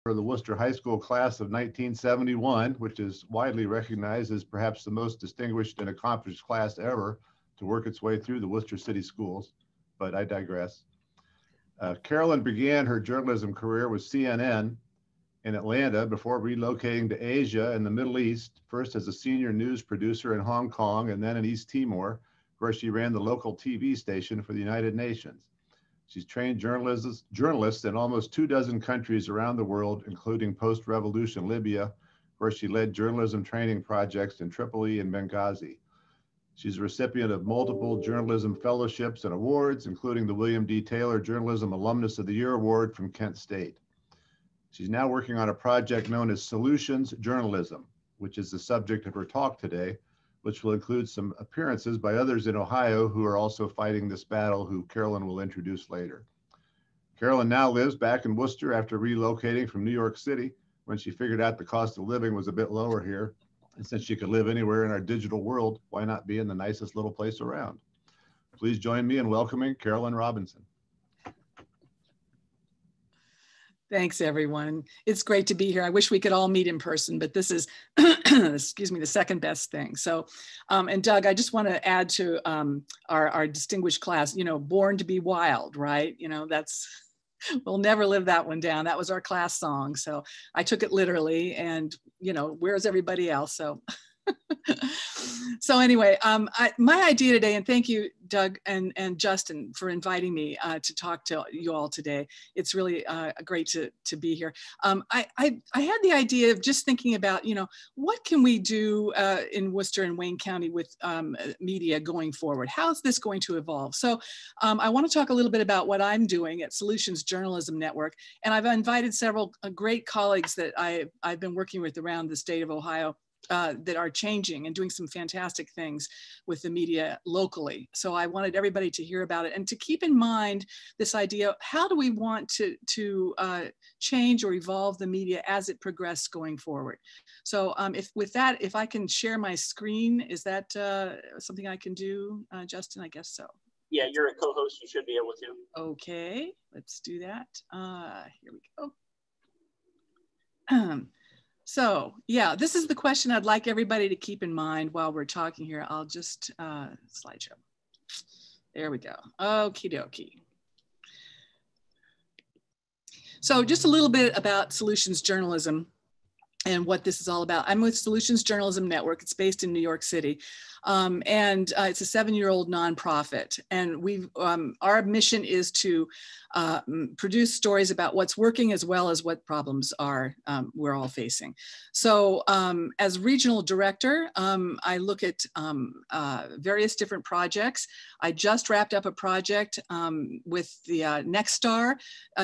for the Wooster High School class of 1971, which is widely recognized as perhaps the most distinguished and accomplished class ever to work its way through the Wooster City schools, but I digress. Carolyn began her journalism career with CNN in Atlanta before relocating to Asia and the Middle East, first as a senior news producer in Hong Kong and then in East Timor, where she ran the local TV station for the United Nations. She's trained journalists in almost 24 countries around the world, including post-revolution Libya, where she led journalism training projects in Tripoli and Benghazi. She's a recipient of multiple journalism fellowships and awards, including the William D. Taylor Journalism Alumnus of the Year Award from Kent State. She's now working on a project known as Solutions Journalism, which is the subject of her talk today, which will include some appearances by others in Ohio who are also fighting this battle, who Carolyn will introduce later. Carolyn now lives back in Wooster after relocating from New York City when she figured out the cost of living was a bit lower here. And since she could live anywhere in our digital world, why not be in the nicest little place around? Please join me in welcoming Carolyn Robinson. Thanks, everyone. It's great to be here. I wish we could all meet in person, but this is, excuse me, the second best thing. So, and Doug, I just want to add to our distinguished class, you know, born to be wild, right? You know, that's, we'll never live that one down. That was our class song. So I took it literally and, you know, where's everybody else? So. So anyway, my idea today, and thank you, Doug and Justin, for inviting me to talk to you all today. It's really great to be here. I had the idea of just thinking about, you know, what can we do in Worcester and Wayne County with media going forward? How is this going to evolve? So I want to talk a little bit about what I'm doing at Solutions Journalism Network. And I've invited several great colleagues that I've been working with around the state of Ohio that are changing and doing some fantastic things with the media locally. So I wanted everybody to hear about it and to keep in mind this idea, how do we want to change or evolve the media as it progresses going forward? So if I can share my screen, is that something I can do, Justin? I guess so. Yeah, you're a co-host, you should be able to. Okay, let's do that. Here we go. So yeah, this is the question I'd like everybody to keep in mind while we're talking here. I'll just slideshow. There we go. Okie dokie. So just a little bit about Solutions Journalism and what this is all about. I'm with Solutions Journalism Network. It's based in New York City. And it's a 7-year-old nonprofit. And our mission is to produce stories about what's working as well as what problems we're all facing. So as regional director, I look at various different projects. I just wrapped up a project with the Nexstar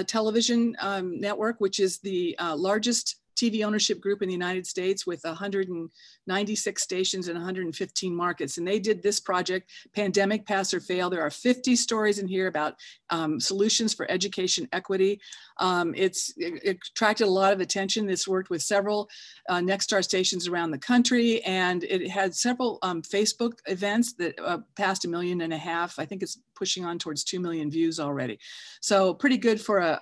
television network, which is the largest TV ownership group in the United States with 196 stations in 115 markets. And they did this project, Pandemic Pass or Fail. There are 50 stories in here about solutions for education equity. It attracted a lot of attention. This worked with several Nexstar stations around the country, and it had several Facebook events that passed 1.5 million. I think it's pushing on towards 2 million views already. So pretty good for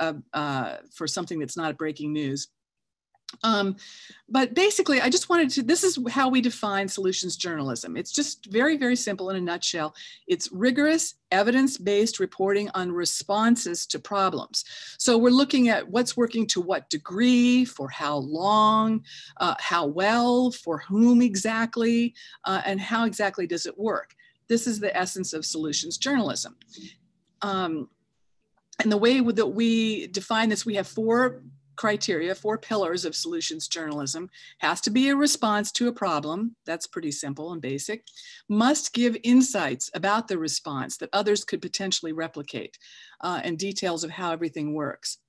for something that's not breaking news. But basically, I just wanted to, this is how we define solutions journalism. It's just very, very simple in a nutshell. It's rigorous, evidence-based reporting on responses to problems. So we're looking at what's working to what degree, for how long, how well, for whom exactly, and how exactly does it work. This is the essence of solutions journalism. And the way that we define this, we have 4 criteria, 4 pillars of solutions journalism. Has to be a response to a problem. That's pretty simple and basic. Must give insights about the response that others could potentially replicate, and details of how everything works.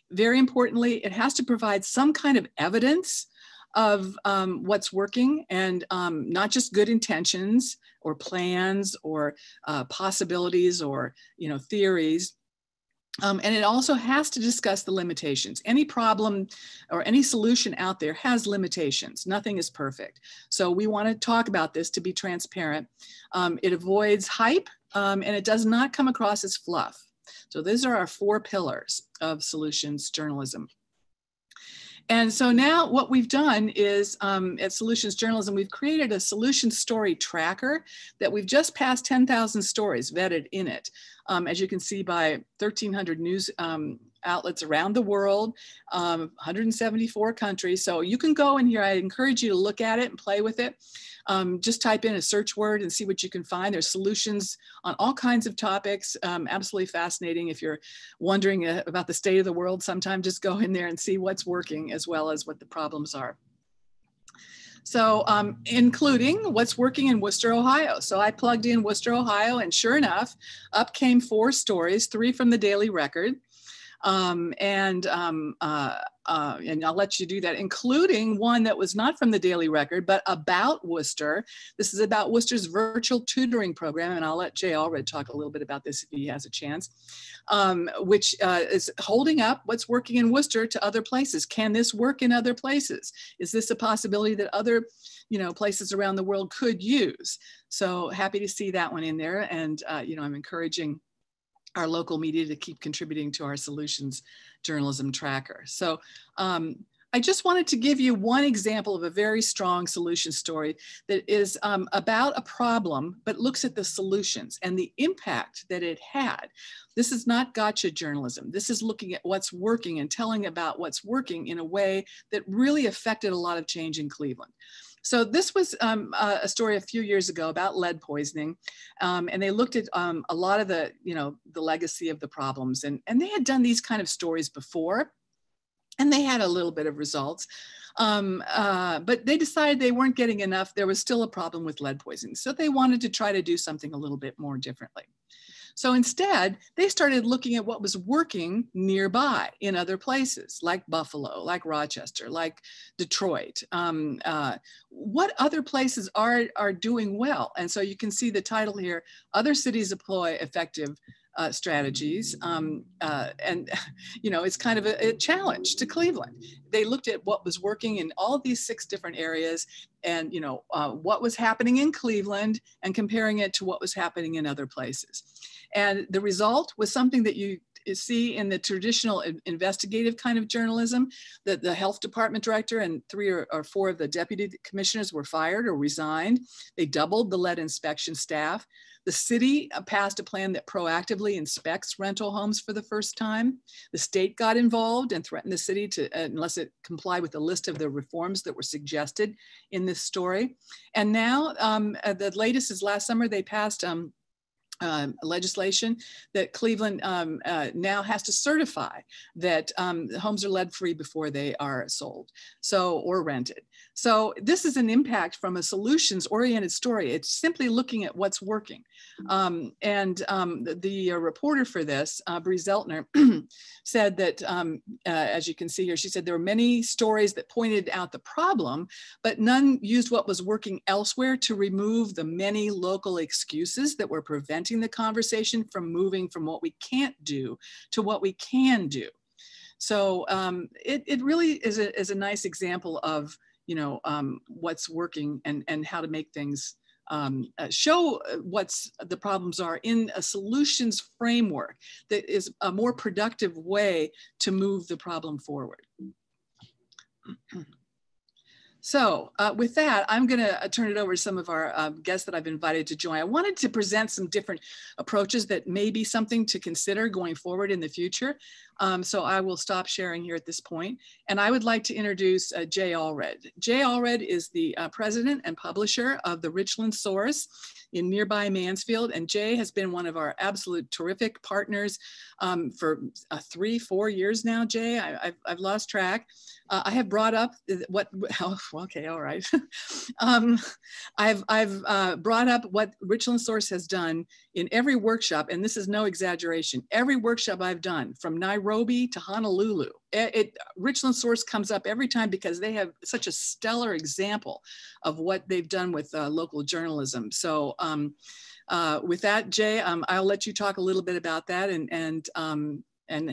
Very importantly, it has to provide some kind of evidence of what's working, and not just good intentions or plans or possibilities or theories. And it also has to discuss the limitations. Any problem or any solution out there has limitations. Nothing is perfect. So we want to talk about this to be transparent. It avoids hype, and it does not come across as fluff. So these are our 4 pillars of solutions journalism. And so now what we've done is at Solutions Journalism, we've created a solution story tracker that we've just passed 10,000 stories vetted in it. As you can see, by 1,300 news outlets around the world, 174 countries. So you can go in here. I encourage you to look at it and play with it. Just type in a search word and see what you can find. There's solutions on all kinds of topics. Absolutely fascinating. If you're wondering about the state of the world, sometime just go in there and see what's working as well as what the problems are. So including what's working in Wooster, Ohio. So I plugged in Wooster, Ohio, and sure enough, up came 4 stories, 3 from the Daily Record. And I'll let you do that, including one that was not from the Daily Record, but about Wooster. This is about Wooster's virtual tutoring program, and I'll let Jay Allred talk a little bit about this if he has a chance, which is holding up what's working in Wooster to other places. Can this work in other places? Is this a possibility that other places around the world could use? So happy to see that one in there, and I'm encouraging our local media to keep contributing to our solutions journalism tracker. So I just wanted to give you one example of a very strong solution story that is about a problem, but looks at the solutions and the impact that it had. This is not gotcha journalism. This is looking at what's working and telling about what's working in a way that really affected a lot of change in Cleveland. So this was a story a few years ago about lead poisoning, and they looked at a lot of the legacy of the problems, and they had done these kind of stories before, and they had a little bit of results, but they decided they weren't getting enough. There was still a problem with lead poisoning, so they wanted to try to do something a little bit more differently. So instead, they started looking at what was working nearby in other places, like Buffalo, like Rochester, like Detroit. What other places are doing well? And so you can see the title here, Other Cities Employ Effective Strategies. It's kind of a challenge to Cleveland. They looked at what was working in all of these 6 different areas and, what was happening in Cleveland and comparing it to what was happening in other places. And the result was something that you see in the traditional investigative kind of journalism, that the health department director and 3 or 4 of the deputy commissioners were fired or resigned. They doubled the lead inspection staff. The city passed a plan that proactively inspects rental homes for the first time. The state got involved and threatened the city to, unless it complied with the list of the reforms that were suggested in this story. And now the latest is last summer, they passed legislation that Cleveland now has to certify that homes are lead-free before they are sold, or rented. So this is an impact from a solutions-oriented story. It's simply looking at what's working. The reporter for this, Bree Zeltner, said that, as you can see here, she said there were many stories that pointed out the problem, but none used what was working elsewhere to remove the many local excuses that were preventing the conversation from moving from what we can't do to what we can do. So it really is a nice example of what's working and how to make things show what's the problems are in a solutions framework that is a more productive way to move the problem forward. So with that, I'm going to turn it over to some of our guests that I've invited to join. I wanted to present some different approaches that may be something to consider going forward in the future. So I will stop sharing here at this point. And I would like to introduce Jay Allred. Jay Allred is the president and publisher of the Richland Source in nearby Mansfield. And Jay has been one of our absolute terrific partners for 3-4 years now, Jay. I've lost track. I have brought up okay, all right. I've brought up what Richland Source has done in every workshop, and this is no exaggeration. Every workshop I've done, from Nairobi to Honolulu, Richland Source comes up every time because they have such a stellar example of what they've done with local journalism. So with that, Jay, I'll let you talk a little bit about that and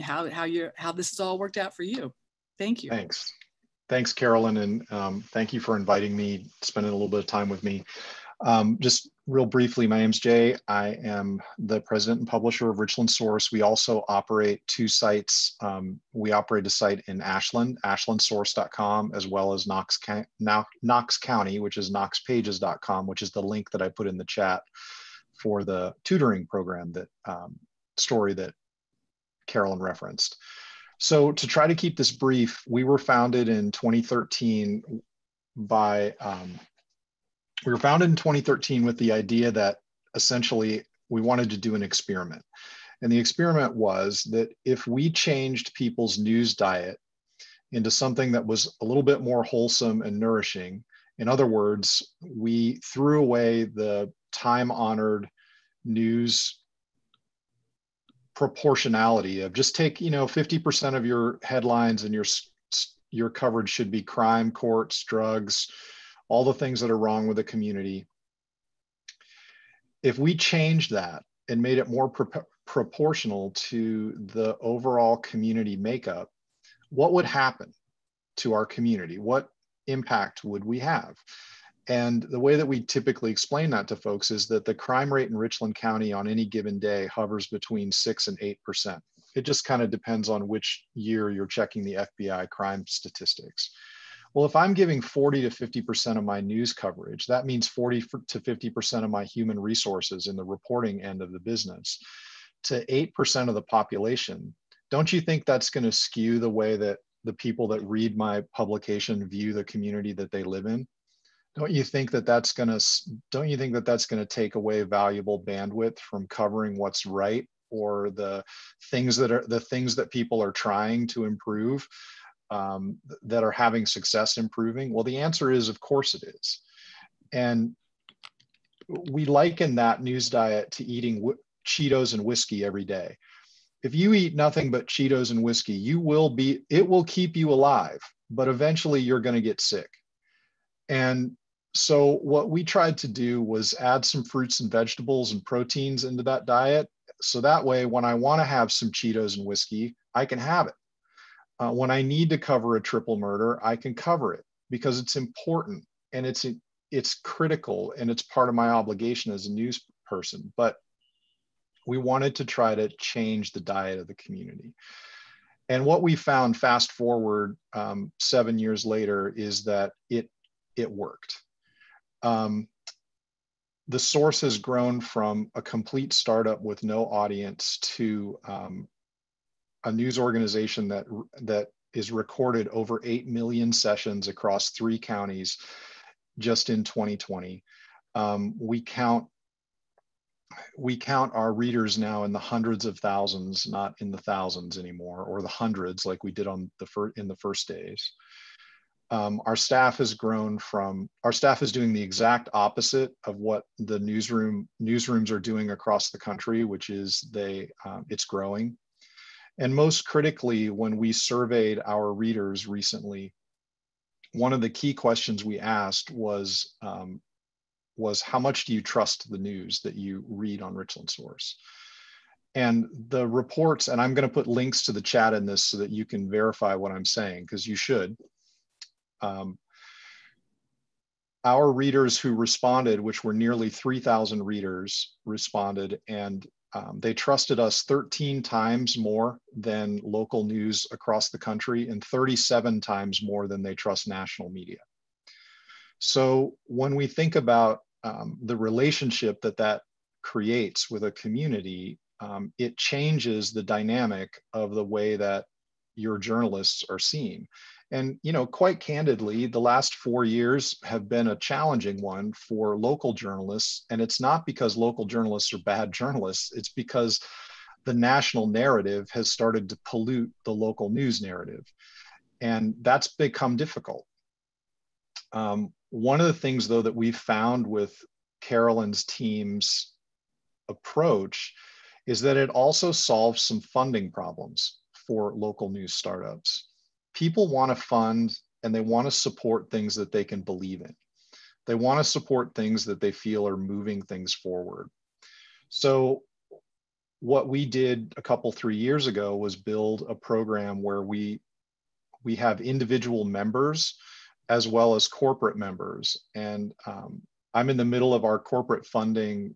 how this has all worked out for you. Thank you. Thanks, Carolyn, and thank you for inviting me, spending a little bit of time with me. Just Real briefly, my name's Jay. I am the president and publisher of Richland Source. We also operate 2 sites. We operate a site in Ashland, ashlandsource.com, as well as Knox County, which is knoxpages.com, which is the link that I put in the chat for the tutoring program, that story that Carolyn referenced. So to try to keep this brief, we were founded in 2013 by we were founded in 2013 with the idea that essentially we wanted to do an experiment. And the experiment was that if we changed people's news diet into something that was a little bit more wholesome and nourishing, in other words, we threw away the time-honored news proportionality of just take, 50% of your headlines and your coverage should be crime, courts, drugs, all the things that are wrong with the community. If we changed that and made it more proportional to the overall community makeup, what would happen to our community? What impact would we have? And the way that we typically explain that to folks is that the crime rate in Richland County on any given day hovers between 6 and 8%. It just kind of depends on which year you're checking the FBI crime statistics. Well, if I'm giving 40 to 50% of my news coverage, that means 40 to 50% of my human resources in the reporting end of the business to 8% of the population. Don't you think that's going to skew the way that the people that read my publication view the community that they live in? Don't you think that that's going to take away valuable bandwidth from covering what's right, or the things that people are trying to improve, that are having success improving? Well, the answer is, of course it is. And we liken that news diet to eating Cheetos and whiskey every day. If you eat nothing but Cheetos and whiskey, it will keep you alive, but eventually you're going to get sick. And so what we tried to do was add some fruits and vegetables and proteins into that diet. So that way, when I want to have some Cheetos and whiskey, I can have it. When I need to cover a triple murder, I can cover it because it's important and it's critical and it's part of my obligation as a news person. But we wanted to try to change the diet of the community. And what we found, fast forward 7 years later, is that it worked. The Source has grown from a complete startup with no audience to a news organization that is recorded over 8 million sessions across 3 counties just in 2020. We count our readers now in the hundreds of thousands, not in the thousands anymore, or the hundreds like we did in the first days. Our staff has grown from, our staff is doing the exact opposite of what the newsrooms are doing across the country, which is it's growing. And most critically, when we surveyed our readers recently, one of the key questions we asked was how much do you trust the news that you read on Richland Source? And the reports, and I'm going to put links to the chat in this so that you can verify what I'm saying, because you should. Our readers who responded, which were nearly 3,000 readers, responded, and they trusted us 13 times more than local news across the country and 37 times more than they trust national media. So when we think about the relationship that creates with a community, it changes the dynamic of the way that your journalists are seen. And, quite candidly, the last 4 years have been a challenging one for local journalists. And it's not because local journalists are bad journalists. It's because the national narrative has started to pollute the local news narrative. And that's become difficult. One of the things, though, that we've found with Carolyn's team's approach is that it also solves some funding problems for local news startups. People want to fund and they want to support things that they can believe in. They want to support things that they feel are moving things forward. So what we did a couple, 3 years ago was build a program where we have individual members as well as corporate members. And I'm in the middle of our corporate funding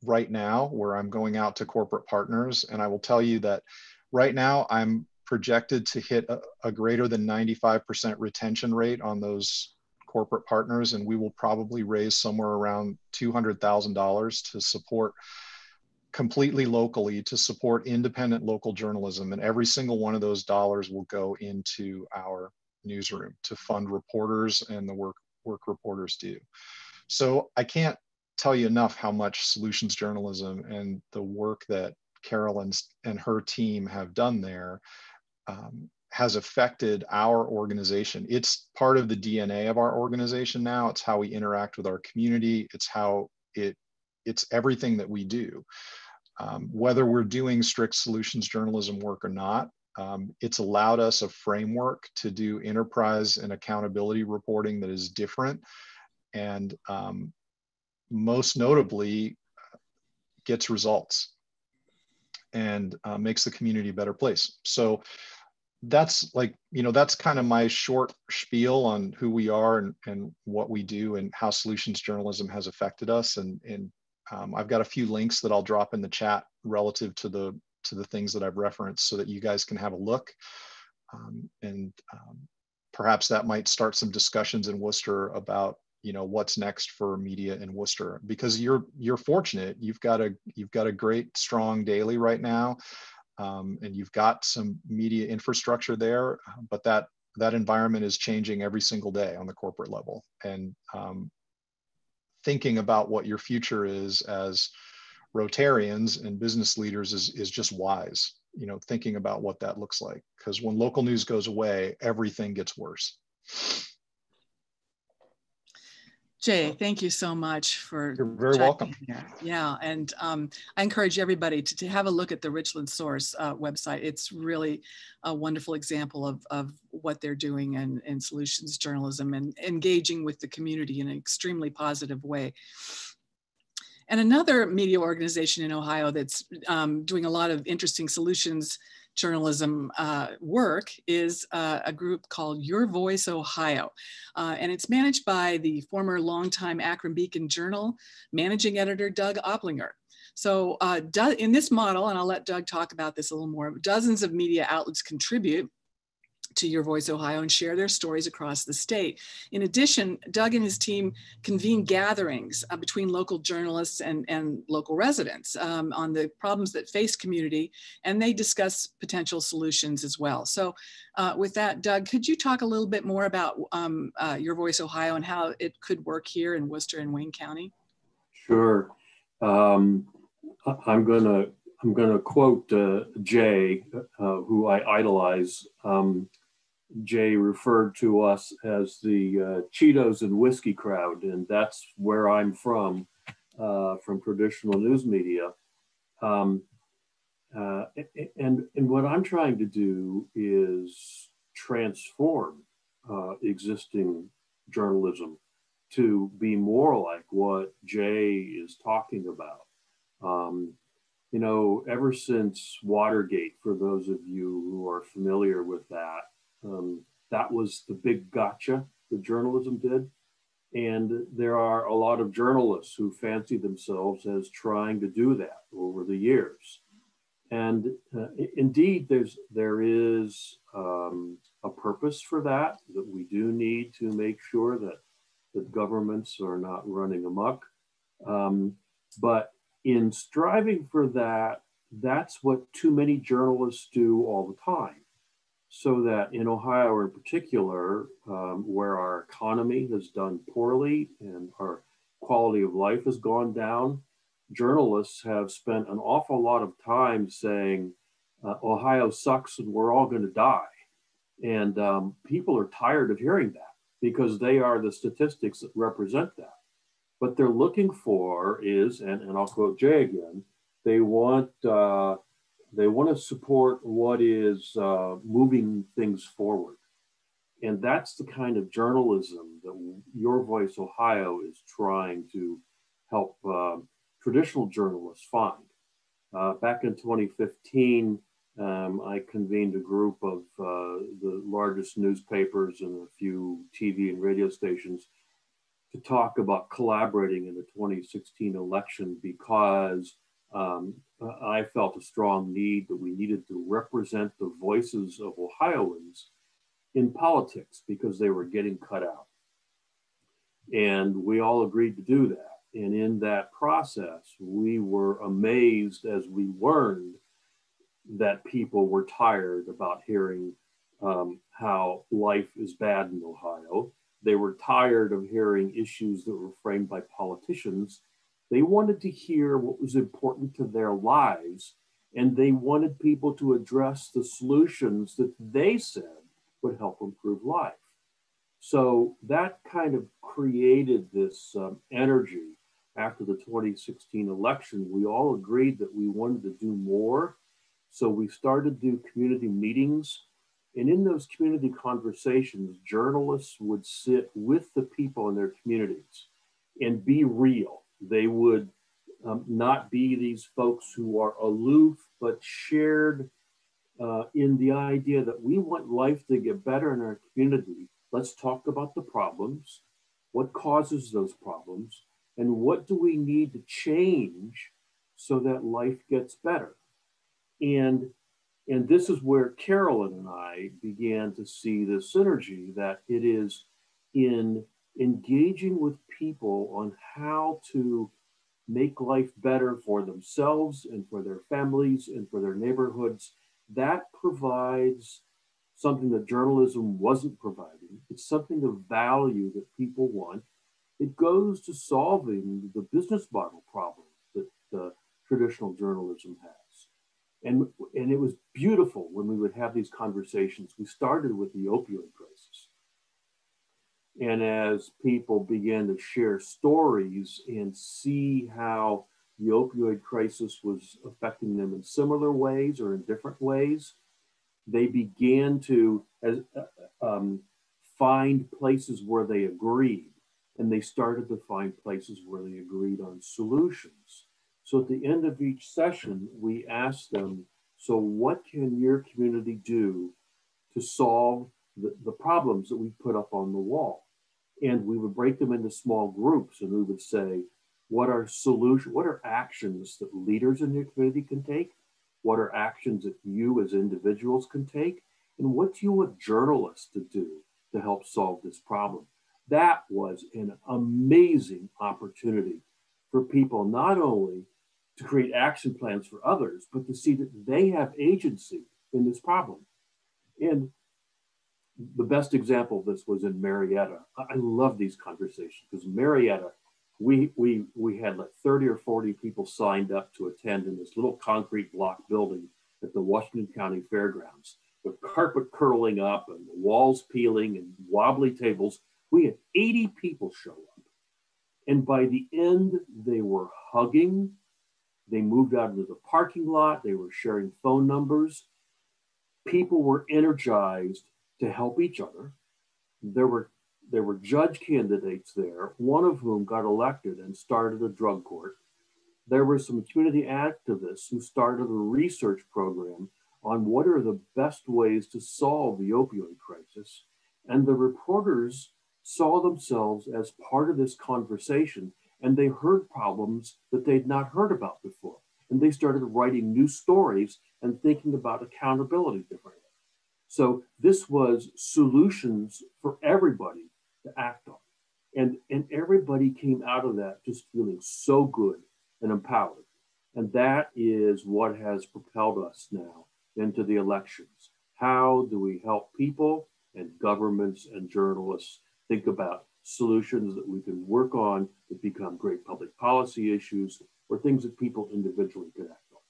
right now, where I'm going out to corporate partners. And I will tell you that right now I'm projected to hit a greater than 95% retention rate on those corporate partners. And we will probably raise somewhere around $200,000 to support completely locally, to support independent local journalism. And every single one of those dollars will go into our newsroom to fund reporters and the work reporters do. So I can't tell you enough how much solutions journalism and the work that Carolyn and her team have done there has affected our organization. It's part of the DNA of our organization now. It's how we interact with our community. It's how it's everything that we do. Whether we're doing strict solutions journalism work or not, it's allowed us a framework to do enterprise and accountability reporting that is different, and most notably gets results and makes the community a better place. So that's that's kind of my short spiel on who we are and what we do and how solutions journalism has affected us. And I've got a few links that I'll drop in the chat relative to the things that I've referenced, so that you guys can have a look. Perhaps that might start some discussions in Wooster about what's next for media in Wooster, because you're fortunate. You've got a great, strong daily right now, and you've got some media infrastructure there, but that environment is changing every single day on the corporate level. And thinking about what your future is as Rotarians and business leaders is just wise, thinking about what that looks like, because when local news goes away, everything gets worse. Jay, thank you so much for— You're very welcome. Yeah, and I encourage everybody to have a look at the Richland Source website. It's really a wonderful example of what they're doing in solutions journalism and engaging with the community in an extremely positive way. And another media organization in Ohio that's doing a lot of interesting solutions journalism work is a group called Your Voice Ohio. And it's managed by the former longtime Akron Beacon Journal managing editor, Doug Oplinger. So in this model, and I'll let Doug talk about this a little more, dozens of media outlets contribute to Your Voice Ohio and share their stories across the state. In addition, Doug and his team convene gatherings between local journalists and local residents on the problems that face community, and they discuss potential solutions as well. So with that, Doug, could you talk a little bit more about Your Voice Ohio and how it could work here in Worcester and Wayne County? Sure. I'm gonna quote Jay, who I idolize. Jay referred to us as the Cheetos and whiskey crowd, and that's where I'm from traditional news media. And what I'm trying to do is transform existing journalism to be more like what Jay is talking about. Ever since Watergate, for those of you who are familiar with that, that was the big gotcha that journalism did. And there are a lot of journalists who fancy themselves as trying to do that over the years. And indeed, there is a purpose for that we do need to make sure that governments are not running amok. But in striving for that, that's what too many journalists do all the time. So that in Ohio in particular, where our economy has done poorly and our quality of life has gone down, journalists have spent an awful lot of time saying, Ohio sucks and we're all going to die. And people are tired of hearing that because they are the statistics that represent that. What they're looking for is, and I'll quote Jay again, they want to support what is moving things forward. And that's the kind of journalism that Your Voice Ohio is trying to help traditional journalists find. Back in 2015, I convened a group of the largest newspapers and a few TV and radio stations to talk about collaborating in the 2016 election because I felt a strong need that we needed to represent the voices of Ohioans in politics because they were getting cut out. And we all agreed to do that. And in that process, we were amazed as we learned that people were tired about hearing how life is bad in Ohio. They were tired of hearing issues that were framed by politicians. They wanted to hear what was important to their lives, and they wanted people to address the solutions that they said would help improve life. So that kind of created this energy after the 2016 election. We all agreed that we wanted to do more. So we started to do community meetings. And in those community conversations, journalists would sit with the people in their communities and be real. They would not be these folks who are aloof, but shared in the idea that we want life to get better in our community. Let's talk about the problems, what causes those problems, and what do we need to change so that life gets better. And this is where Carolyn and I began to see the synergy that it is in engaging with people on how to make life better for themselves and for their families and for their neighborhoods. That provides something that journalism wasn't providing. It's something of value that people want. It goes to solving the business model problem that traditional journalism has. And it was beautiful when we would have these conversations. We started with the opioid crisis. And as people began to share stories and see how the opioid crisis was affecting them in similar ways or in different ways, they began to find places where they agreed. And they started to find places where they agreed on solutions. So at the end of each session, we asked them, so what can your community do to solve the problems that we put up on the wall? And we would break them into small groups, and we would say, what are actions that leaders in your community can take? What are actions that you as individuals can take? And what do you want journalists to do to help solve this problem? That was an amazing opportunity for people not only to create action plans for others, but to see that they have agency in this problem. And the best example of this was in Marietta. I love these conversations because Marietta, we had like 30 or 40 people signed up to attend in this little concrete block building at the Washington County Fairgrounds with carpet curling up and walls peeling and wobbly tables. We had 80 people show up. And by the end, they were hugging. They moved out into the parking lot. They were sharing phone numbers. People were energized to help each other. There were judge candidates there, one of whom got elected and started a drug court. There were some community activists who started a research program on what are the best ways to solve the opioid crisis. And the reporters saw themselves as part of this conversation, and they heard problems that they'd not heard about before. And they started writing new stories and thinking about accountability differently. So this was solutions for everybody to act on. And everybody came out of that just feeling so good and empowered. And that is what has propelled us now into the elections. How do we help people and governments and journalists think about solutions that we can work on that become great public policy issues or things that people individually can act on?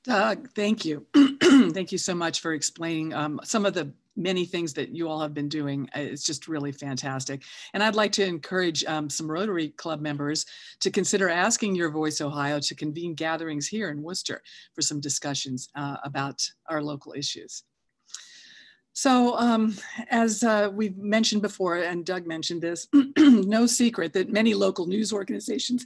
Doug, thank you. Thank you so much for explaining some of the many things that you all have been doing. It's just really fantastic. And I'd like to encourage some Rotary Club members to consider asking Your Voice Ohio to convene gatherings here in Worcester for some discussions about our local issues. So as we've mentioned before, and Doug mentioned this, no secret that many local news organizations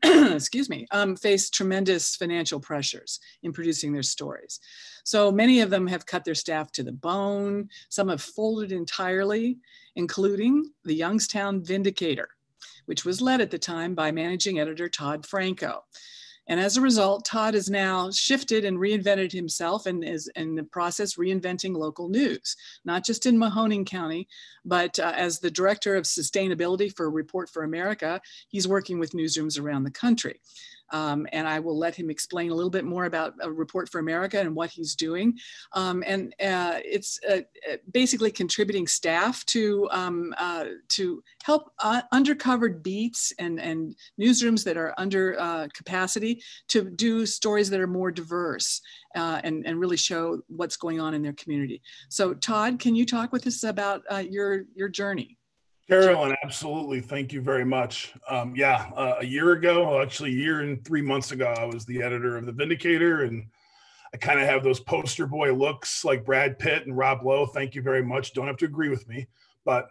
excuse me, face tremendous financial pressures in producing their stories. So many of them have cut their staff to the bone. Some have folded entirely, including the Youngstown Vindicator, which was led at the time by managing editor Todd Franko. And as a result, Todd has now shifted and reinvented himself and is in the process reinventing local news, not just in Mahoning County, but as the director of sustainability for Report for America, he's working with newsrooms around the country. And I will let him explain a little bit more about Report for America and what he's doing. It's basically contributing staff to help undercovered beats and newsrooms that are under capacity to do stories that are more diverse and really show what's going on in their community. So Todd, can you talk with us about your journey? Carolyn, absolutely. Thank you very much. A year ago, actually a year and 3 months ago, I was the editor of The Vindicator, and I kind of have those poster boy looks like Brad Pitt and Rob Lowe. Thank you very much. Don't have to agree with me. But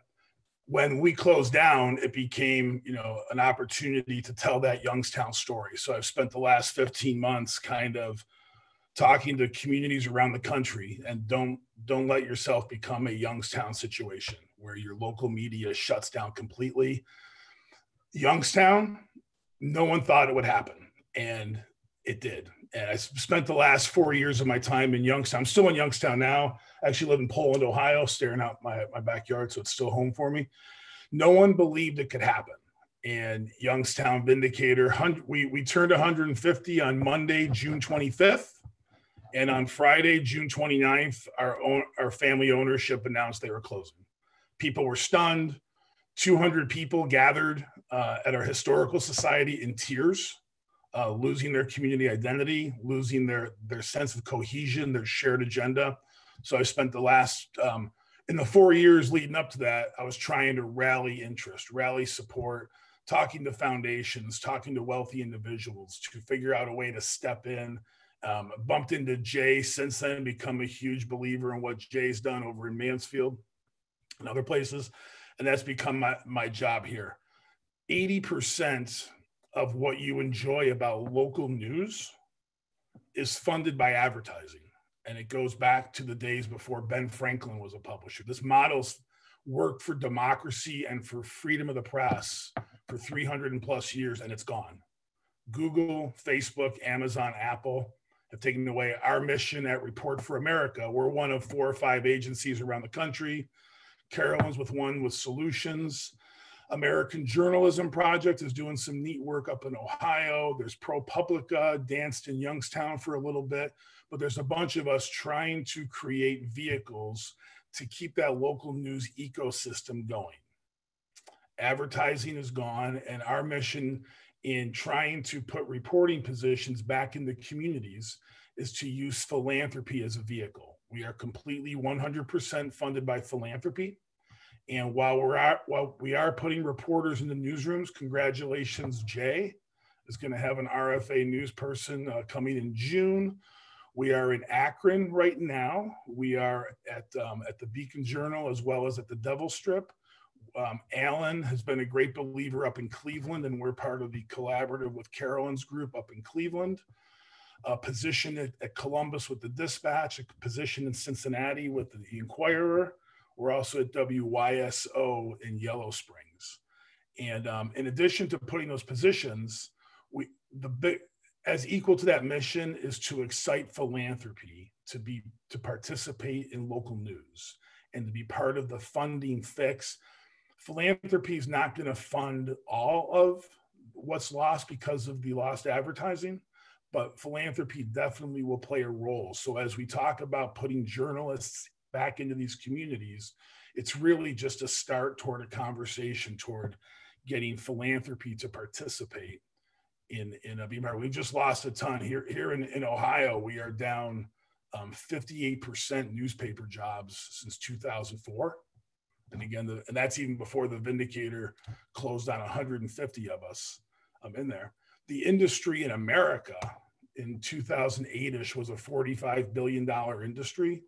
when we closed down, it became, an opportunity to tell that Youngstown story. So I've spent the last 15 months kind of talking to communities around the country, and don't let yourself become a Youngstown situation where your local media shuts down completely. Youngstown, no one thought it would happen, and it did. And I spent the last 4 years of my time in Youngstown. I'm still in Youngstown now. I actually live in Poland, Ohio, staring out my backyard, so it's still home for me. No one believed it could happen. And Youngstown Vindicator, we turned 150 on Monday, June 25th. And on Friday, June 29th, our family ownership announced they were closing. People were stunned. 200 people gathered at our historical society in tears, losing their community identity, losing their sense of cohesion, their shared agenda. So I spent the last, in the 4 years leading up to that, I was trying to rally interest, rally support, talking to foundations, talking to wealthy individuals to figure out a way to step in. Bumped into Jay since then, become a huge believer in what Jay's done over in Mansfield and other places. And that's become my job here. 80% of what you enjoy about local news is funded by advertising. And it goes back to the days before Ben Franklin was a publisher. This model's worked for democracy and for freedom of the press for 300 plus years, and it's gone. Google, Facebook, Amazon, Apple have taken away our mission at Report for America. We're one of 4 or 5 agencies around the country. Carolyn's with one with solutions. American Journalism Project is doing some neat work up in Ohio. There's ProPublica, danced in Youngstown for a little bit, but there's a bunch of us trying to create vehicles to keep that local news ecosystem going. Advertising is gone, and our mission in trying to put reporting positions back in the communities is to use philanthropy as a vehicle. We are completely 100% funded by philanthropy. And while we are putting reporters in the newsrooms, congratulations, Jay is going to have an RFA news person coming in June. We are in Akron right now. We are at the Beacon Journal as well as at the Devil Strip. Alan has been a great believer up in Cleveland, and we're part of the collaborative with Carolyn's group up in Cleveland. A position at Columbus with the Dispatch, a position in Cincinnati with the Inquirer. We're also at WYSO in Yellow Springs. And in addition to putting those positions, as equal to that mission is to excite philanthropy to participate in local news and to be part of the funding fix. Philanthropy is not going to fund all of what's lost because of the lost advertising, but philanthropy definitely will play a role. So as we talk about putting journalists back into these communities, it's really just a start toward a conversation toward getting philanthropy to participate in a BMR. We've just lost a ton here in Ohio. We are down 58% newspaper jobs since 2004. And again, and that's even before the Vindicator closed on 150 of us in there. The industry in America in 2008-ish was a $45 billion industry.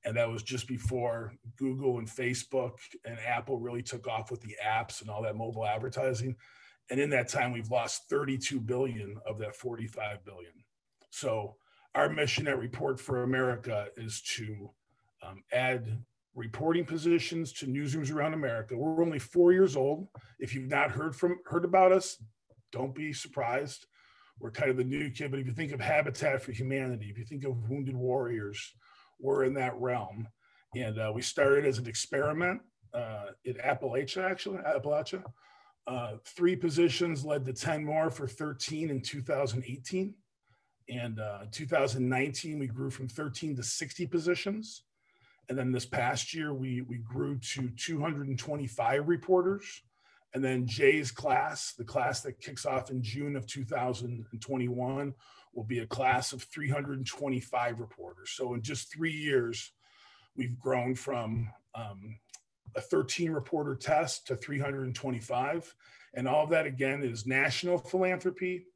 And that was just before Google and Facebook and Apple really took off with the apps and all that mobile advertising. And in that time, we've lost 32 billion of that 45 billion. So our mission at Report for America is to add reporting positions to newsrooms around America. We're only 4 years old. If you've not heard about us, don't be surprised. We're kind of the new kid, but if you think of Habitat for Humanity, if you think of Wounded Warriors, we're in that realm. And we started as an experiment in Appalachia. 3 positions led to 10 more for 13 in 2018. And 2019, we grew from 13 to 60 positions. And then this past year, we grew to 225 reporters. And then Jay's class, the class that kicks off in June of 2021, will be a class of 325 reporters. So in just 3 years, we've grown from a 13 reporter test to 325. And all of that, again, is national philanthropy,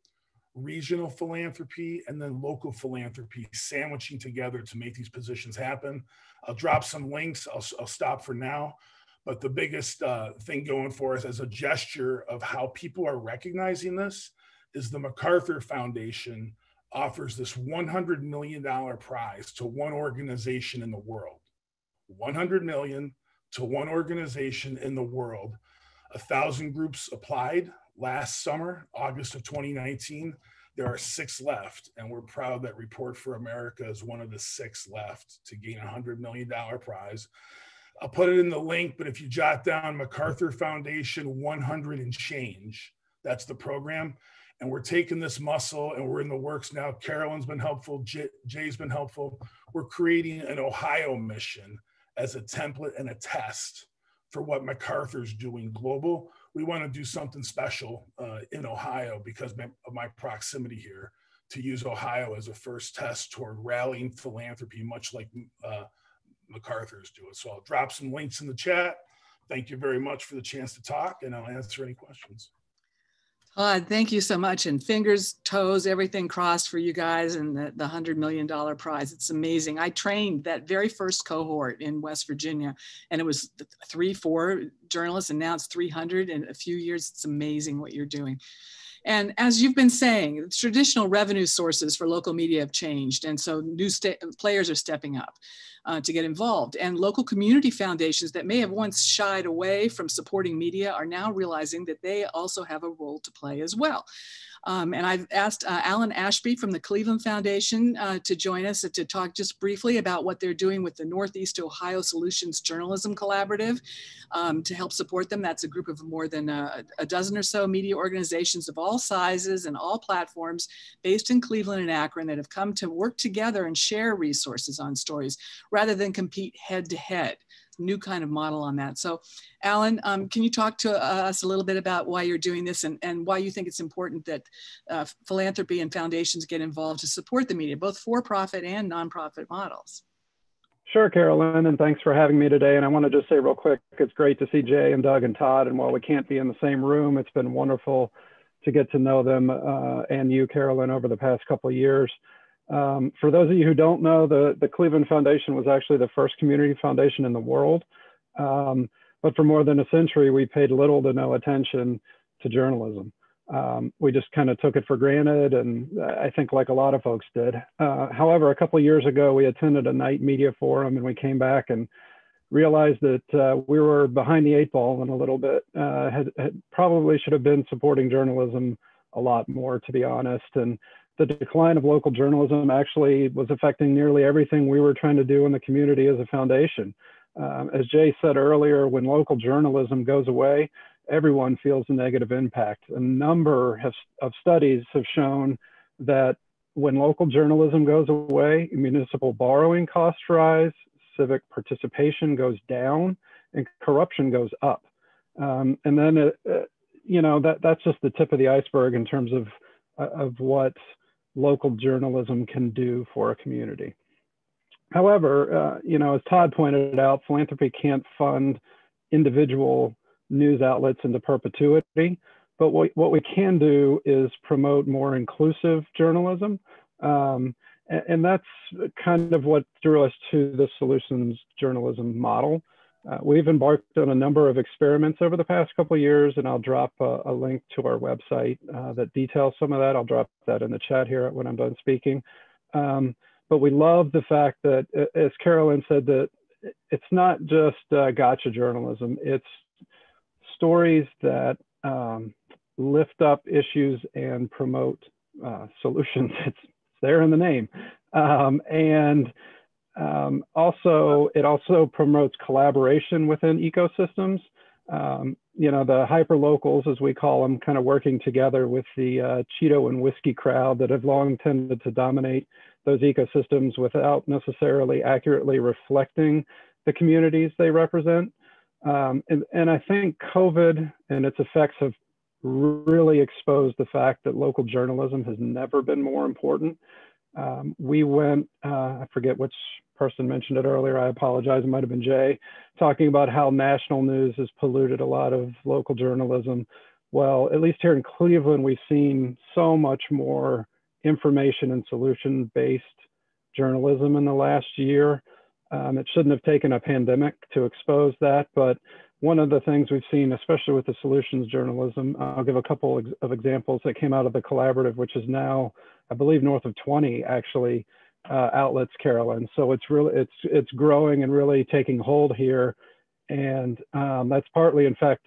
regional philanthropy, and then local philanthropy sandwiching together to make these positions happen. I'll drop some links. I'll stop for now. But the biggest thing going for us as a gesture of how people are recognizing this is the MacArthur Foundation offers this $100 million prize to one organization in the world. 100 million to one organization in the world. 1,000 groups applied last summer, August of 2019. There are 6 left, and we're proud that Report for America is one of the 6 left to gain a $100 million prize. I'll put it in the link, but if you jot down MacArthur Foundation 100 and change, that's the program. And we're taking this muscle and we're in the works now. Carolyn's been helpful, Jay's been helpful. We're creating an Ohio mission as a template and a test for what MacArthur's doing global. We want to do something special in Ohio because of my proximity here, to use Ohio as a first test toward rallying philanthropy, much like MacArthur's do it. So I'll drop some links in the chat. Thank you very much for the chance to talk, and I'll answer any questions. Todd, thank you so much. And fingers, toes, everything crossed for you guys and the $100 million prize. It's amazing. I trained that very first cohort in West Virginia, and it was 3-4 journalists, and now it's 300 in a few years. It's amazing what you're doing. And as you've been saying, traditional revenue sources for local media have changed. And so new players are stepping up to get involved. And local community foundations that may have once shied away from supporting media are now realizing that they also have a role to play as well. And I've asked Alan Ashby from the Cleveland Foundation to join us to talk just briefly about what they're doing with the Northeast Ohio Solutions Journalism Collaborative to help support them. That's a group of more than a dozen or so media organizations of all sizes and all platforms based in Cleveland and Akron that have come to work together and share resources on stories rather than compete head to head. New kind of model on that. So Alan, can you talk to us a little bit about why you're doing this and why you think it's important that philanthropy and foundations get involved to support the media, both for-profit and nonprofit models? Sure, Carolyn, and thanks for having me today. And I want to just say real quick, it's great to see Jay and Doug and Todd. And while we can't be in the same room, it's been wonderful to get to know them and you, Carolyn, over the past couple of years. For those of you who don't know, the Cleveland Foundation was actually the first community foundation in the world. But for more than a century, we paid little to no attention to journalism. We just kind of took it for granted, and I think like a lot of folks did. However, a couple of years ago, we attended a night media forum, and we came back and realized that we were behind the 8 ball in a little bit. Probably should have been supporting journalism a lot more, to be honest. And the decline of local journalism actually was affecting nearly everything we were trying to do in the community as a foundation. As Jay said earlier, when local journalism goes away, everyone feels a negative impact. A number of studies have shown that when local journalism goes away, municipal borrowing costs rise, civic participation goes down, and corruption goes up. And then, that's just the tip of the iceberg in terms of what local journalism can do for a community. However, as Todd pointed out, philanthropy can't fund individual news outlets into perpetuity, but what we can do is promote more inclusive journalism. And that's kind of what drew us to the solutions journalism model. We've embarked on a number of experiments over the past couple of years, and I'll drop a link to our website that details some of that. I'll drop that in the chat here when I'm done speaking. But we love the fact that, as Carolyn said, that it's not just gotcha journalism. It's stories that lift up issues and promote solutions. It's there in the name. Also, it also promotes collaboration within ecosystems. You know, the hyperlocals, as we call them, kind of working together with the Cheeto and whiskey crowd that have long tended to dominate those ecosystems without necessarily accurately reflecting the communities they represent. And I think COVID and its effects have really exposed the fact that local journalism has never been more important. We went, I forget which person mentioned it earlier, I apologize, it might have been Jay, talking about how national news has polluted a lot of local journalism. Well, at least here in Cleveland, we've seen so much more information and solution-based journalism in the last year. It shouldn't have taken a pandemic to expose that, but one of the things we've seen, especially with the solutions journalism, I'll give a couple of examples that came out of the collaborative, which is now, I believe, north of 20 actually outlets, Carolyn. So it's really, it's growing and really taking hold here. And that's partly, in fact,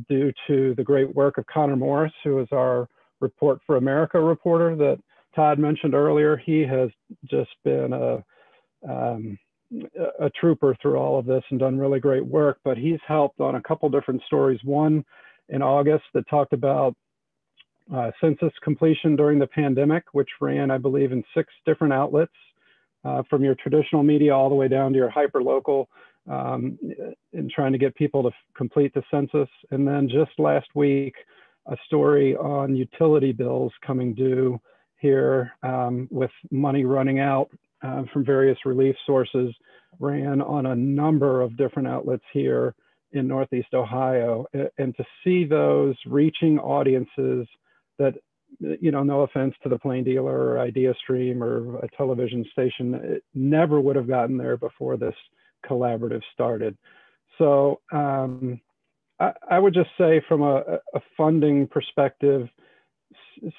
due to the great work of Connor Morris, who is our Report for America reporter that Todd mentioned earlier. He has just been a trooper through all of this and done really great work, but he's helped on a couple different stories. One in August that talked about census completion during the pandemic, which ran, I believe, in 6 different outlets, from your traditional media all the way down to your hyperlocal, in trying to get people to complete the census. And then just last week, a story on utility bills coming due here, with money running out from various relief sources, ran on a number of different outlets here in Northeast Ohio. And to see those reaching audiences that, you know, no offense to the Plain Dealer or Idea Stream or a television station, it never would have gotten there before this collaborative started. So I would just say, from a funding perspective,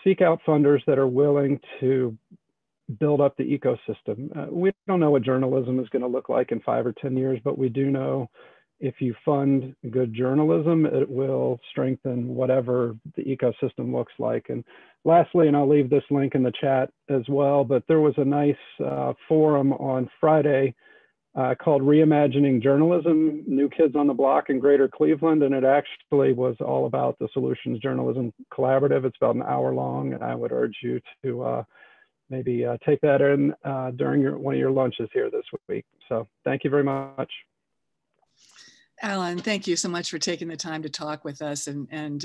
seek out funders that are willing to build up the ecosystem. We don't know what journalism is going to look like in 5 or 10 years, but we do know if you fund good journalism, it will strengthen whatever the ecosystem looks like. And lastly, and I'll leave this link in the chat as well, but there was a nice forum on Friday called Reimagining Journalism, New Kids on the Block in Greater Cleveland. And it actually was all about the Solutions Journalism Collaborative. It's about an hour long, and I would urge you to maybe take that in during one of your lunches here this week. So thank you very much. Alan, thank you so much for taking the time to talk with us and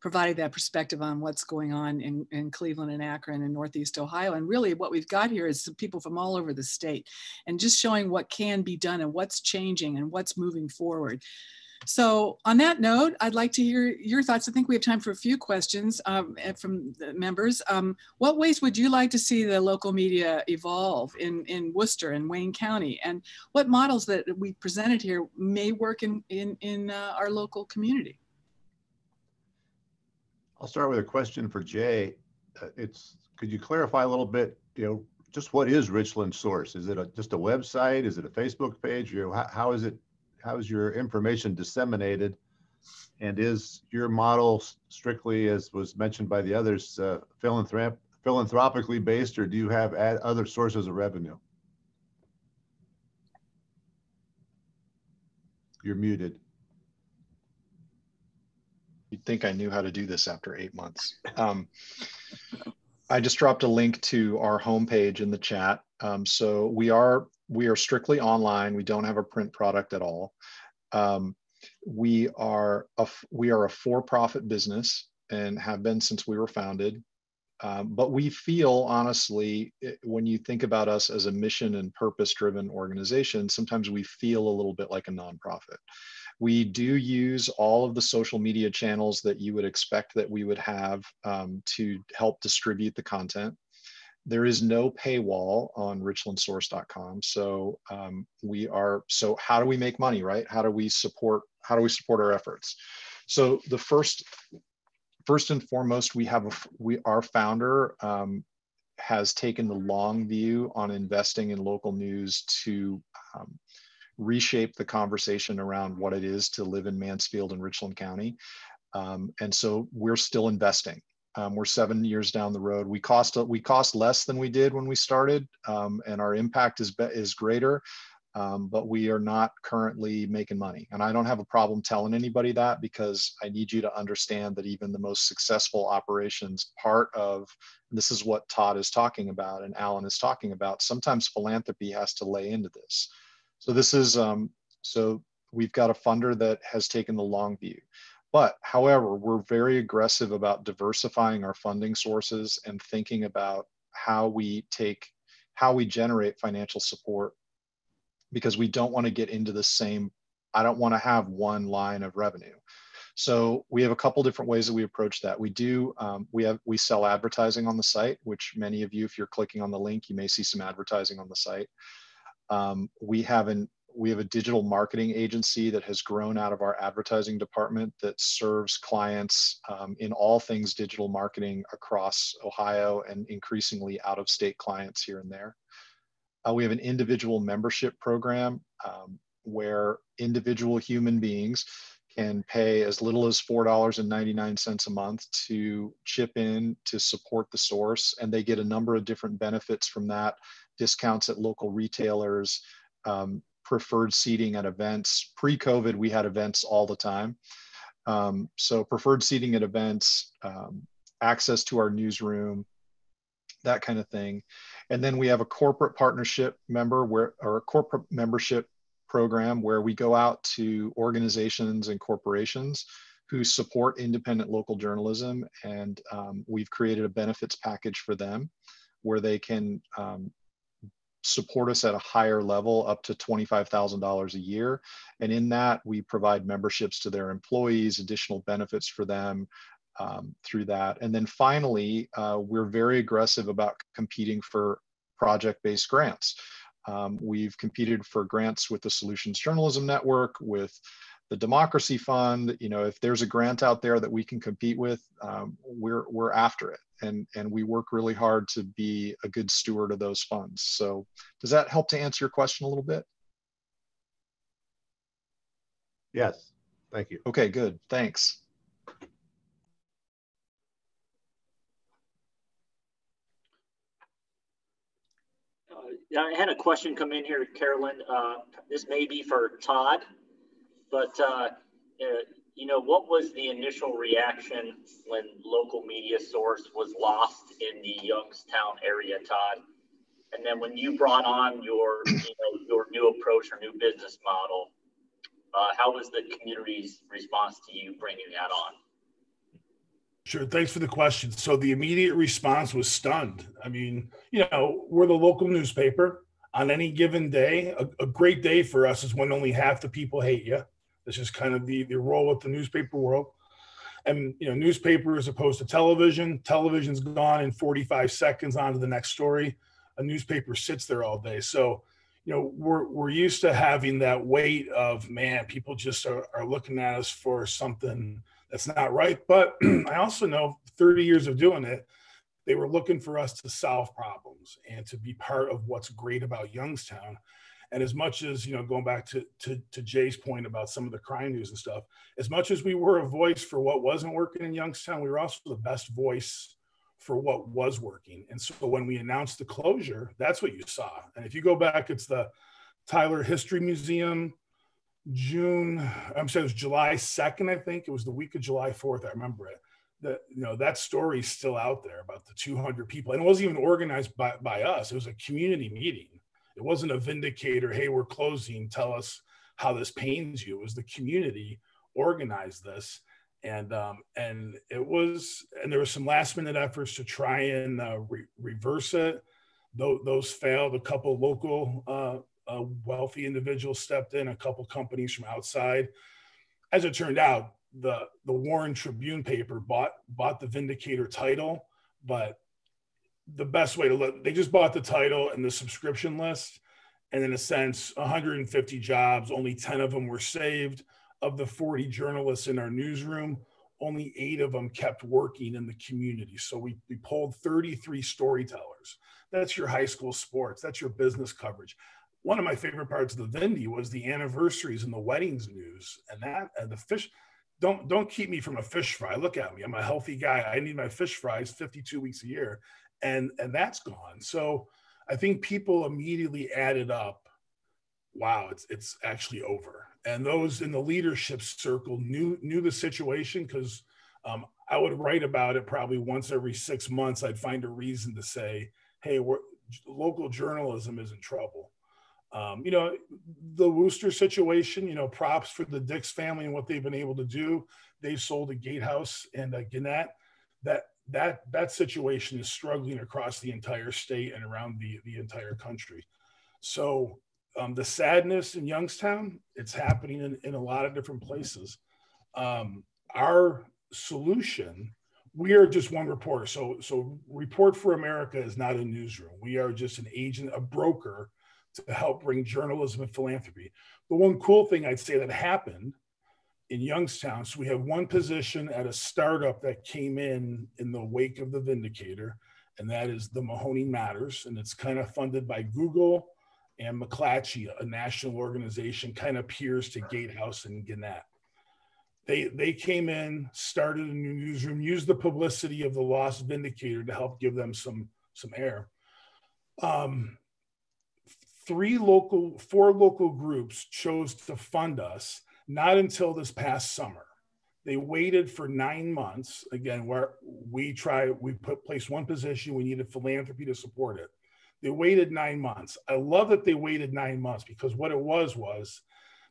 providing that perspective on what's going on in Cleveland and Akron and Northeast Ohio. And really what we've got here is some people from all over the state, and just showing what can be done and what's changing and what's moving forward. So on that note, I'd like to hear your thoughts. I think we have time for a few questions from the members. What ways would you like to see the local media evolve in Worcester and Wayne County? And what models that we presented here may work in our local community? I'll start with a question for Jay. Could you clarify a little bit, just what is Richland Source? Is it just a website? Is it a Facebook page? How is your information disseminated? And is your model strictly, as was mentioned by the others, philanthropically based, or do you have other sources of revenue? You're muted. You'd think I knew how to do this after 8 months. I just dropped a link to our homepage in the chat. So we are strictly online. We don't have a print product at all. We are a for-profit business and have been since we were founded. But we feel, honestly, when you think about us as a mission and purpose-driven organization, sometimes we feel a little bit like a nonprofit. We do use all of the social media channels that you would expect that we would have to help distribute the content. There is no paywall on richlandsource.com. So so how do we make money, right? How do we support our efforts? So the first and foremost, our founder has taken the long view on investing in local news to reshape the conversation around what it is to live in Mansfield and Richland County. And so we're still investing. We're 7 years down the road. We cost less than we did when we started, and our impact is greater, but we are not currently making money. And I don't have a problem telling anybody that, because I need you to understand that even the most successful operations, this is what Todd is talking about and Alan is talking about, sometimes philanthropy has to lay into this. So this is, so we've got a funder that has taken the long view. But however, we're very aggressive about diversifying our funding sources and thinking about how we generate financial support, because we don't want to get into the same, I don't want to have one line of revenue. So we have a couple different ways that we approach that. We sell advertising on the site, which many of you, if you're clicking on the link, you may see some advertising on the site. We have a digital marketing agency that has grown out of our advertising department that serves clients in all things digital marketing across Ohio and increasingly out-of-state clients here and there. We have an individual membership program where individual human beings can pay as little as $4.99 a month to chip in to support the source, and they get a number of different benefits from that: discounts at local retailers, preferred seating at events. Pre-COVID, we had events all the time. So preferred seating at events, access to our newsroom, that kind of thing. And then we have a corporate partnership or a corporate membership program where we go out to organizations and corporations who support independent local journalism. And we've created a benefits package for them where they can support us at a higher level, up to $25,000 a year. And in that, we provide memberships to their employees, additional benefits for them through that. And then finally, we're very aggressive about competing for project-based grants. We've competed for grants with the Solutions Journalism Network, with the Democracy Fund. You know, if there's a grant out there that we can compete with, we're after it. And we work really hard to be a good steward of those funds. So does that help to answer your question a little bit? Yes, thank you. Okay, good, thanks. Yeah, I had a question come in here, Carolyn. This may be for Todd, but you know, what was the initial reaction when local media source was lost in the Youngstown area, Todd? And then when you brought on your new approach or new business model, how was the community's response to you bringing that on? Sure. Thanks for the question. So the immediate response was stunned. I mean, you know, we're the local newspaper. On any given day, a great day for us is when only half the people hate you. This is kind of the role with the newspaper world. And, you know, newspaper as opposed to television. Television's gone in 45 seconds on to the next story. A newspaper sits there all day. So, you know, we're used to having that weight of, man, people just are looking at us for something that's not right. But I also know 30 years of doing it, they were looking for us to solve problems and to be part of what's great about Youngstown. And as much as, you know, going back to Jay's point about some of the crime news and stuff, as much as we were a voice for what wasn't working in Youngstown, we were also the best voice for what was working. And so when we announced the closure, that's what you saw. And if you go back, it's the Tyler History Museum, it was July 2nd, I think. It was the week of July 4th. I remember it. That story's still out there about the 200 people. And it wasn't even organized by us. It was a community meeting. It wasn't a vindicator, hey, we're closing, tell us how this pains you. It was the community organized this. And there was some last minute efforts to try and reverse it. Those failed. A couple local wealthy individuals stepped in, a couple companies from outside. As it turned out, the Warren Tribune paper bought the Vindicator title, but the best way to look, they just bought the title and the subscription list. And in a sense, 150 jobs, only 10 of them were saved. Of the 40 journalists in our newsroom, only 8 of them kept working in the community. So we polled 33 storytellers. That's your high school sports. That's your business coverage. One of my favorite parts of the Vindy was the anniversaries and the weddings news, and the fish. Don't keep me from a fish fry. Look at me. I'm a healthy guy. I need my fish fries 52 weeks a year, and that's gone. So I think people immediately added up, wow, it's actually over. And those in the leadership circle knew the situation, because I would write about it probably once every 6 months. I'd find a reason to say, hey, local journalism is in trouble. You know, the Wooster situation, you know, props for the Dix family and what they've been able to do. They sold a gatehouse and a Gannett. That situation is struggling across the entire state and around the entire country. So the sadness in Youngstown, it's happening in a lot of different places. Our solution, we are just one reporter. So Report for America is not a newsroom. We are just an agent, a broker to help bring journalism and philanthropy. The one cool thing I'd say that happened in Youngstown, so we have one position at a startup that came in the wake of the Vindicator, and that is the Mahoning Matters, and it's kind of funded by Google and McClatchy, a national organization, kind of peers to Gatehouse and Gannett. They came in, started a new newsroom, used the publicity of the lost Vindicator to help give them some air. 4 local groups chose to fund us, not until this past summer. They waited for 9 months. Again, where we placed one position, we needed philanthropy to support it. They waited 9 months. I love that they waited 9 months, because what it was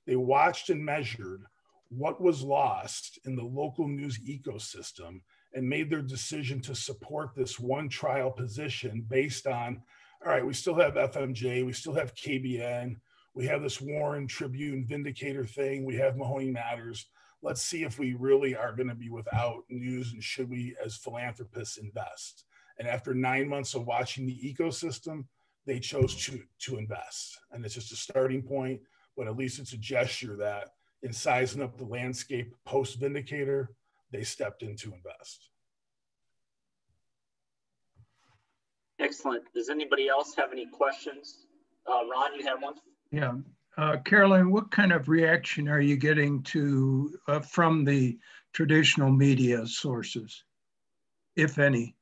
they watched and measured what was lost in the local news ecosystem and made their decision to support this one trial position based on, all right, we still have FMJ, we still have KBN, we have this Warren Tribune Vindicator thing, we have Mahoning Matters. Let's see if we really are going to be without news, and should we as philanthropists invest? And after 9 months of watching the ecosystem, they chose to invest. And it's just a starting point, but at least it's a gesture that in sizing up the landscape post-Vindicator, they stepped in to invest. Excellent. Does anybody else have any questions? Ron, you have one? Yeah. Carolyn, what kind of reaction are you getting from the traditional media sources, if any?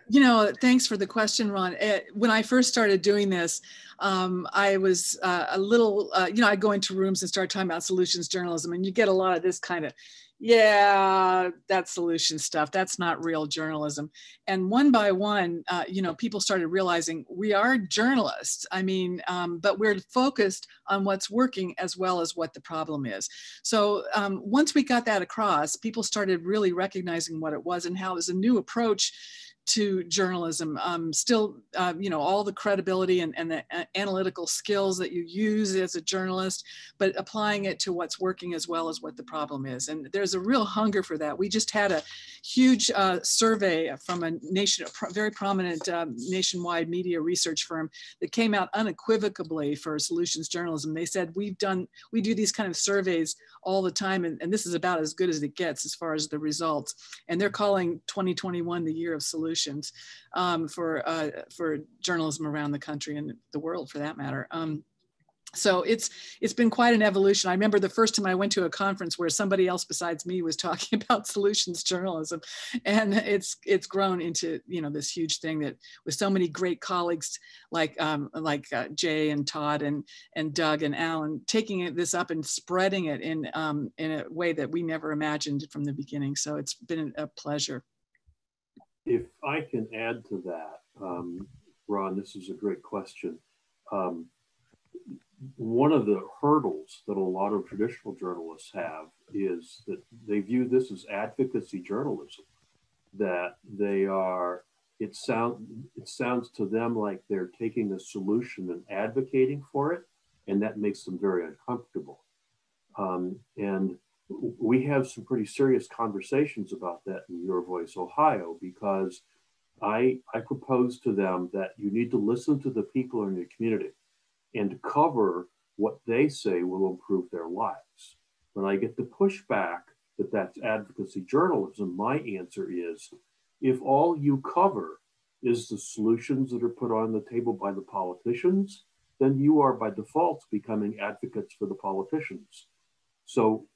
You know, thanks for the question, Ron. When I first started doing this, I was a little, you know, I go into rooms and start talking about solutions journalism, and you get a lot of this kind of, yeah, that's solution stuff. That's not real journalism. And one by one, you know, people started realizing we are journalists. I mean, but we're focused on what's working as well as what the problem is. So once we got that across, people started really recognizing what it was and how it was a new approach to journalism. Still, you know, all the credibility and the analytical skills that you use as a journalist, but applying it to what's working as well as what the problem is. And there's a real hunger for that. We just had a huge survey from a very prominent nationwide media research firm that came out unequivocally for solutions journalism. They said, we do these kind of surveys all the time, and this is about as good as it gets as far as the results. And they're calling 2021 the year of solutions for journalism around the country and the world, for that matter. So it's been quite an evolution. I remember the first time I went to a conference where somebody else besides me was talking about solutions journalism, and it's grown into, you know, this huge thing that with so many great colleagues like Jay and Todd and Doug and Alan taking this up and spreading it in a way that we never imagined from the beginning. So it's been a pleasure. If I can add to that, Ron, this is a great question. One of the hurdles that a lot of traditional journalists have is that they view this as advocacy journalism, that they are, it sounds to them like they're taking a solution and advocating for it, and that makes them very uncomfortable. And we have some pretty serious conversations about that in Your Voice Ohio, because I propose to them that you need to listen to the people in your community and to cover what they say will improve their lives. When I get the pushback that that's advocacy journalism, my answer is, if all you cover is the solutions that are put on the table by the politicians, then you are by default becoming advocates for the politicians. So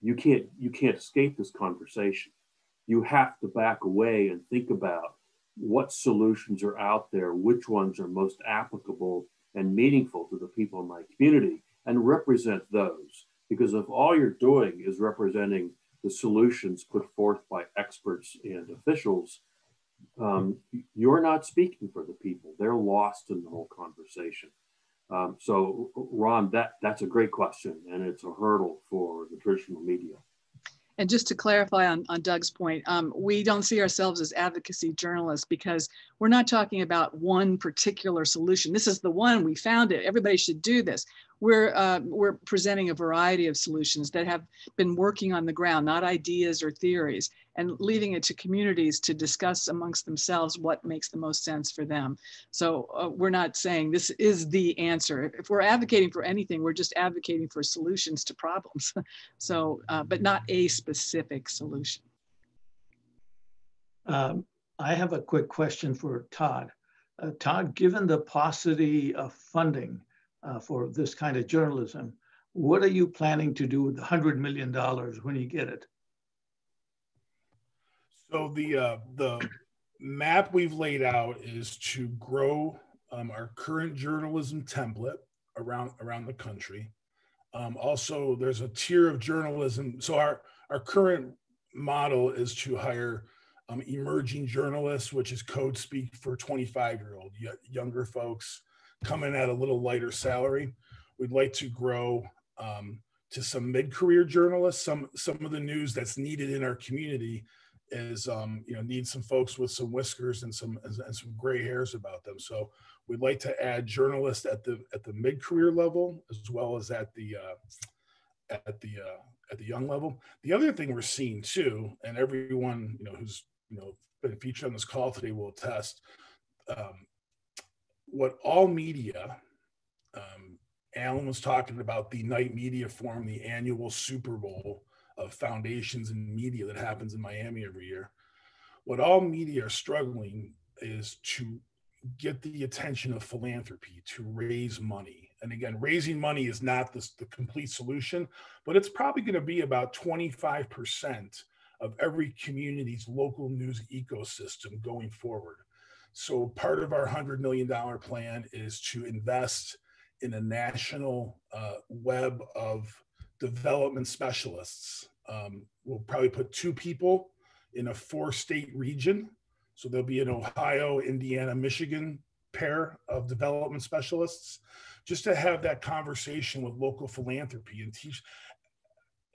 you can't escape this conversation. You have to back away and think about what solutions are out there, which ones are most applicable and meaningful to the people in my community, and represent those. Because if all you're doing is representing the solutions put forth by experts and officials, you're not speaking for the people. They're lost in the whole conversation. So Ron, that's a great question, and it's a hurdle for the traditional media. And just to clarify on Doug's point, we don't see ourselves as advocacy journalists because we're not talking about one particular solution. This is the one, we found it, everybody should do this. We're presenting a variety of solutions that have been working on the ground, not ideas or theories, and leaving it to communities to discuss amongst themselves what makes the most sense for them. So we're not saying this is the answer. If we're advocating for anything, we're just advocating for solutions to problems. So, but not a specific solution. I have a quick question for Todd. Todd, given the paucity of funding for this kind of journalism, what are you planning to do with the $100 million when you get it? So the map we've laid out is to grow our current journalism template around the country. Also, there's a tier of journalism. So our current model is to hire emerging journalists, which is code speak for 25-year-old younger folks coming at a little lighter salary. We'd like to grow to some mid-career journalists. Some of the news that's needed in our community is need some folks with some whiskers and some gray hairs about them. So we'd like to add journalists at the mid-career level as well as at the young level. The other thing we're seeing too, and everyone who's been featured on this call today will attest, what all media, Alan was talking about the Night Media Forum, the annual Super Bowl of foundations and media that happens in Miami every year. What all media are struggling is to get the attention of philanthropy, to raise money. And again, raising money is not the complete solution, but it's probably going to be about 25% of every community's local news ecosystem going forward. So part of our $100 million plan is to invest in a national web of development specialists. We'll probably put 2 people in a 4-state region. So there'll be an Ohio, Indiana, Michigan pair of development specialists, just to have that conversation with local philanthropy and teach.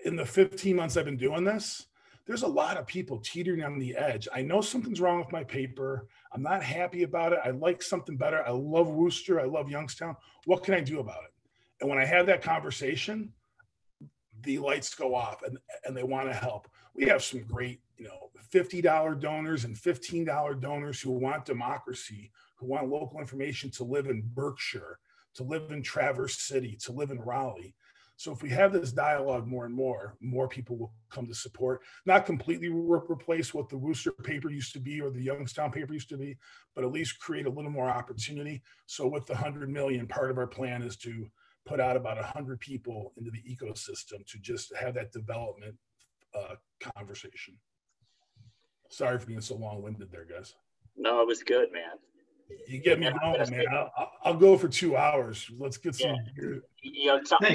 In the 15 months I've been doing this, there's a lot of people teetering on the edge. I know something's wrong with my paper. I'm not happy about it. I like something better. I love Wooster. I love Youngstown. What can I do about it? And when I have that conversation, the lights go off and they want to help. We have some great, $50 donors and $15 donors who want democracy, who want local information to live in Berkshire, to live in Traverse City, to live in Raleigh. So if we have this dialogue more and more people will come to support, not completely replace what the Wooster paper used to be or the Youngstown paper used to be, but at least create a little more opportunity. So with the 100 million, part of our plan is to put out about 100 people into the ecosystem to just have that development conversation. Sorry for being so long-winded there, guys. No, it was good, man. You get me going, man. I'll go for 2 hours. Let's get some.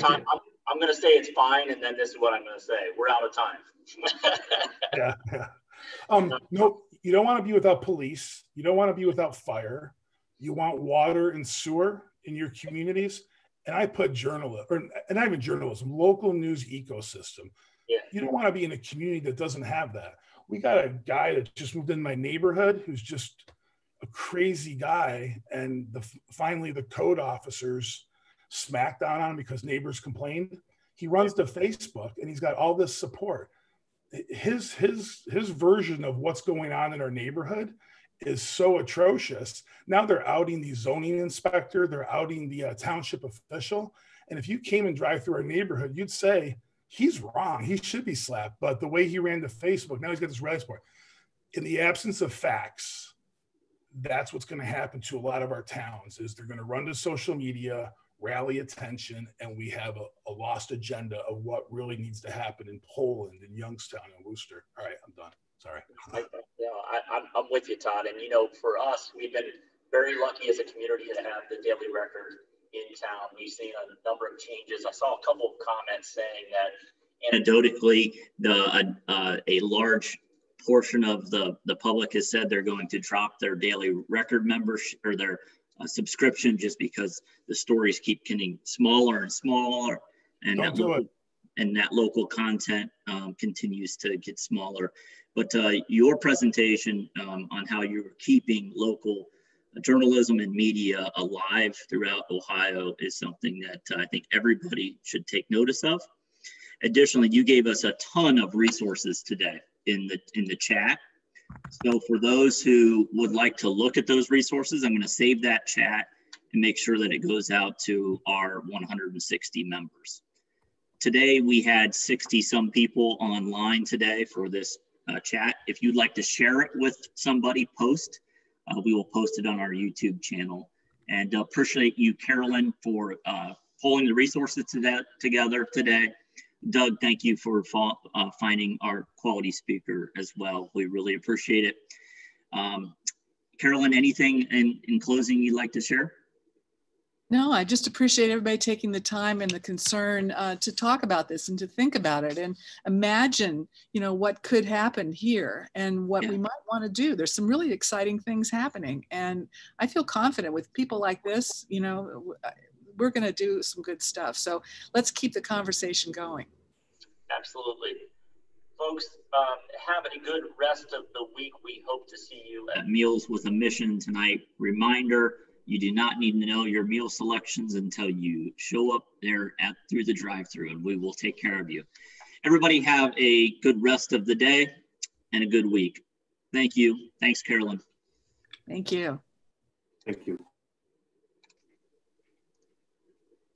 Time. I'm going to say it's fine, and then this is what I'm going to say. We're out of time. Yeah. No, you don't want to be without police. You don't want to be without fire. You want water and sewer in your communities. And I put journalism, and not even journalism, local news ecosystem. Yeah. You don't want to be in a community that doesn't have that. We got a guy that just moved in my neighborhood who's just a crazy guy. And finally the code officers smacked down on him because neighbors complained. He runs to Facebook and he's got all this support. His version of what's going on in our neighborhood is so atrocious. Now they're outing the zoning inspector, they're outing the township official. And if you came and drive through our neighborhood, you'd say, he's wrong, he should be slapped. But the way he ran to Facebook, now he's got this rally support. In the absence of facts, that's what's going to happen to a lot of our towns, is they're going to run to social media, rally attention, and we have a lost agenda of what really needs to happen in Poland, in Youngstown, and Wooster. All right, I'm done. Sorry. I'm with you, Todd. And, you know, for us, we've been very lucky as a community to have the Daily Record in town. We've seen a number of changes. I saw a couple of comments saying that anecdotally, a large portion of the public has said they're going to drop their Daily Record membership or their subscription just because the stories keep getting smaller and smaller, and that local content continues to get smaller. But your presentation on how you're keeping local journalism and media alive throughout Ohio is something that I think everybody should take notice of. Additionally, you gave us a ton of resources today in the chat. So for those who would like to look at those resources, I'm going to save that chat and make sure that it goes out to our 160 members. Today, we had 60 some people online today for this chat. If you'd like to share it with somebody, we will post it on our YouTube channel. And appreciate you, Carolyn, for pulling the resources together today. Doug, thank you for finding our quality speaker as well. We really appreciate it. Carolyn, anything in closing you'd like to share? No, I just appreciate everybody taking the time and the concern to talk about this and to think about it and imagine, you know, what could happen here and what we might want to do. There's some really exciting things happening. And I feel confident with people like this, you know, we're going to do some good stuff. So let's keep the conversation going. Absolutely. Folks, have a good rest of the week. We hope to see you at Meals with a Mission tonight. Reminder, you do not need to know your meal selections until you show up there through the drive-thru, and we will take care of you. Everybody have a good rest of the day and a good week. Thank you. Thanks, Carolyn. Thank you. Thank you.